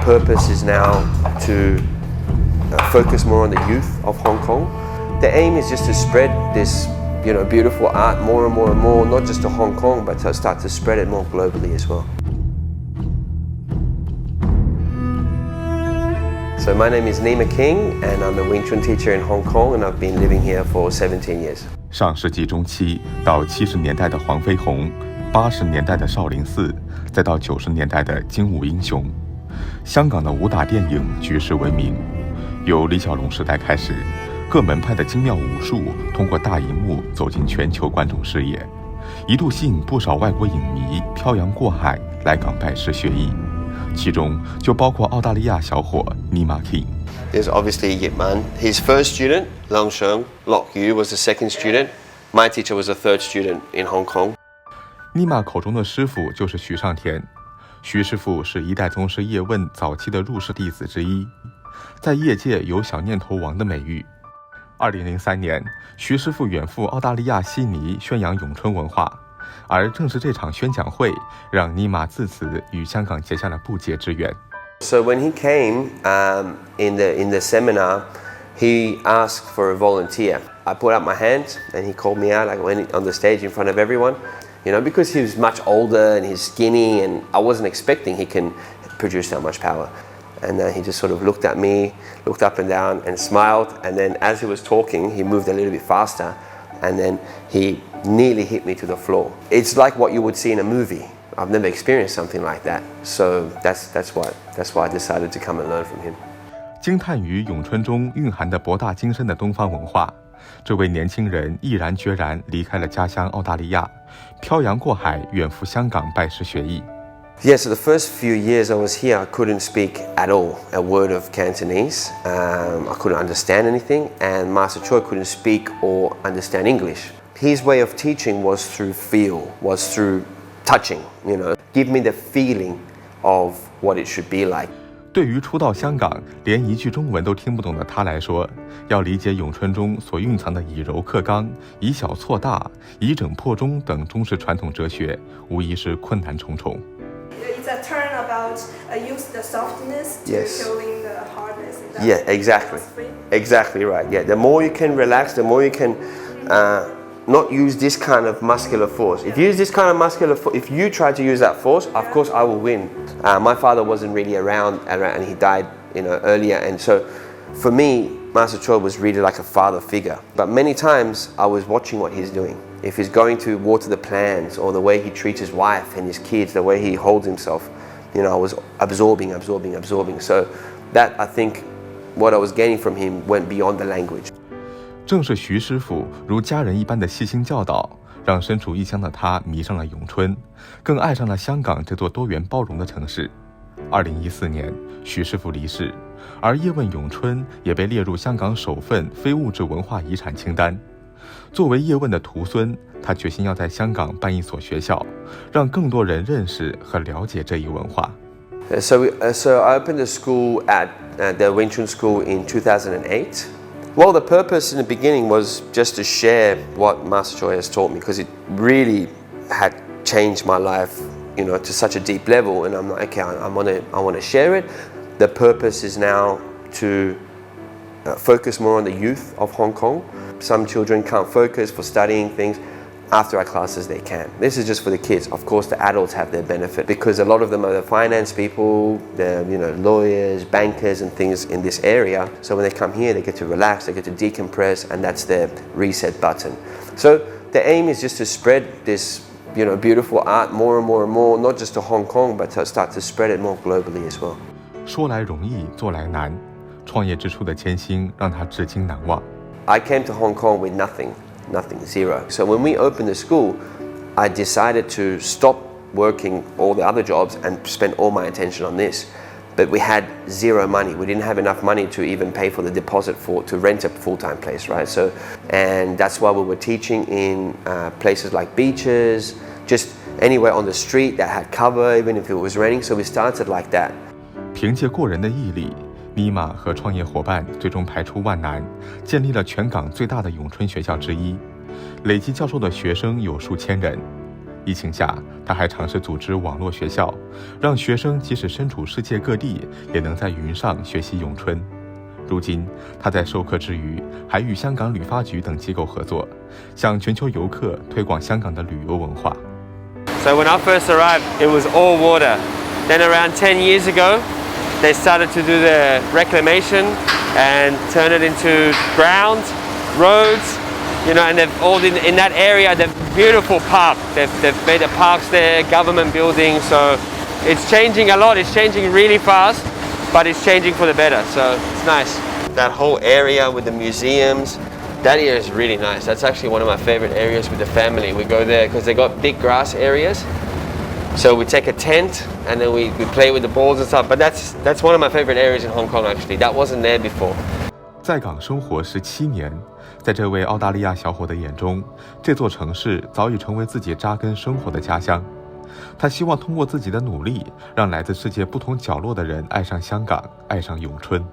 purpose is now to focus more on the youth of Hong Kong. The aim is just to spread this, beautiful art more and more and more, not just to Hong Kong, but to start to spread it more globally as well. So my name is Nima King, and I'm a Wing Chun teacher in Hong Kong, and I've been living here for 17 years. 上世纪中期到70年代的黄飞鸿，80年代的少林寺，再到90年代的精武英雄，香港的武打电影举世闻名。由李小龙时代开始，各门派的精妙武术通过大荧幕走进全球观众视野，一度吸引不少外国影迷漂洋过海来港拜师学艺，其中就包括澳大利亚小伙Nima King。There's obviously Yip Man. His first student, Long Sheng, Lok Yu, was the second student. My teacher was the third student in Hong Kong. Nima 口中的师傅就是徐尚田，徐师傅是一代宗师叶问早期的入室弟子之一，在业界有小念头王的美誉。2003年，徐师傅远赴澳大利亚悉尼宣扬咏春文化，而正是这场宣讲会让尼玛自此与香港结下了不解之缘。So when he came in the seminar, he asked for a volunteer. I put up my hand and he called me out. I went on the stage in front of everyone, because he was much older and he's skinny, and I wasn't expecting he can produce that much power. And he just sort of looked at me, looked up and down and smiled, and then as he was talking, he moved a little bit faster, and then he nearly hit me to the floor. It's like what you would see in a movie. I've never experienced something like that, so that's why I decided to come and learn from him. 惊叹于咏春中蕴含的博大精深的东方文化，这位年轻人毅然决然离开了家乡澳大利亚，漂洋过海远赴香港拜师学艺。Yeah, so the first few years I was here, I couldn't speak at all a word of Cantonese. I couldn't understand anything, and Master Choi couldn't speak or understand English. His way of teaching was through feel, was through touching, give me the feeling of what it should be like. 对于初到香港连一句中文都听不懂的他来说，要理解咏春中所蕴藏的以柔克刚、以小挫大、以整破中等中式传统哲学，无疑是困难重重。It's a turn about use the softness to showing the hardness. Yeah, exactly right. Yeah, the more you can relax, the more you can not use this kind of muscular force. If you use this kind of muscular force, if you try to use that force, of course I will win. My father wasn't really around, and he died, earlier, and so for me, Master Choi was really like a father figure. But many times I was watching what he's doing. If he's going to water the plants, or the way he treats his wife and his kids, the way he holds himself, I was absorbing. So that, I think, what I was gaining from him went beyond the language. 正是徐师傅如家人一般的细心教导，让身处异乡的他迷上了咏春，更爱上了香港这座多元包容的城市。2014年，徐师傅离世，而叶问咏春也被列入香港首份非物质文化遗产清单。作为叶问的徒孙，他决心要在香港办一所学校，让更多人认识和了解这一文化。So I opened a school at the Wing Chun School in 2008. Well, the purpose in the beginning was just to share what Master Choi has taught me, because it really had changed my life, to such a deep level. And I'm like, okay, I want to share it. The purpose is now to focus more on the youth of Hong Kong. Some children can't focus for studying things. After our classes, they can. This is just for the kids. Of course, the adults have their benefit, because a lot of them are the finance people, they're lawyers, bankers and things in this area. So when they come here, they get to relax, they get to decompress, and that's their reset button. So the aim is just to spread this beautiful art more and more and more, not just to Hong Kong, but to start to spread it more globally as well. 说来容易，做来难，创业之初的艰辛让他至今难忘。I came to Hong Kong with nothing, zero. So when we opened the school, I decided to stop working all the other jobs and spend all my attention on this. But we had zero money. We didn't have enough money to even pay for the deposit to rent a full-time place, right? So, and that's why we were teaching in places like beaches, just anywhere on the street that had cover, even if it was raining. So we started like that. 凭借过人的毅力，尼玛和创业伙伴最终排除万难，建立了全港最大的咏春学校之一，累计教授的学生有数千人。疫情下，他还尝试组织网络学校，让学生即使身处世界各地，也能在云上学习咏春。如今，他在授课之余，还与香港旅发局等机构合作，向全球游客推广香港的旅游文化。So when I first arrived, it was all water. Then around 10 years ago, they started to do the reclamation and turn it into ground, roads, you know, and they've all in that area, they've beautiful park. They've made the parks there, government buildings, so it's changing a lot. It's changing really fast, but it's changing for the better, so it's nice. That whole area with the museums, that area is really nice. That's actually one of my favorite areas with the family. We go there because they got big grass areas. So we take a tent and then we play with the balls and stuff. But that's one of my favorite areas in Hong Kong actually. That wasn't there before. 在港生活17年，在这位澳大利亚小伙的眼中，这座城市早已成为自己扎根生活的家乡。他希望通过自己的努力，让来自世界不同角落的人爱上香港，爱上咏春。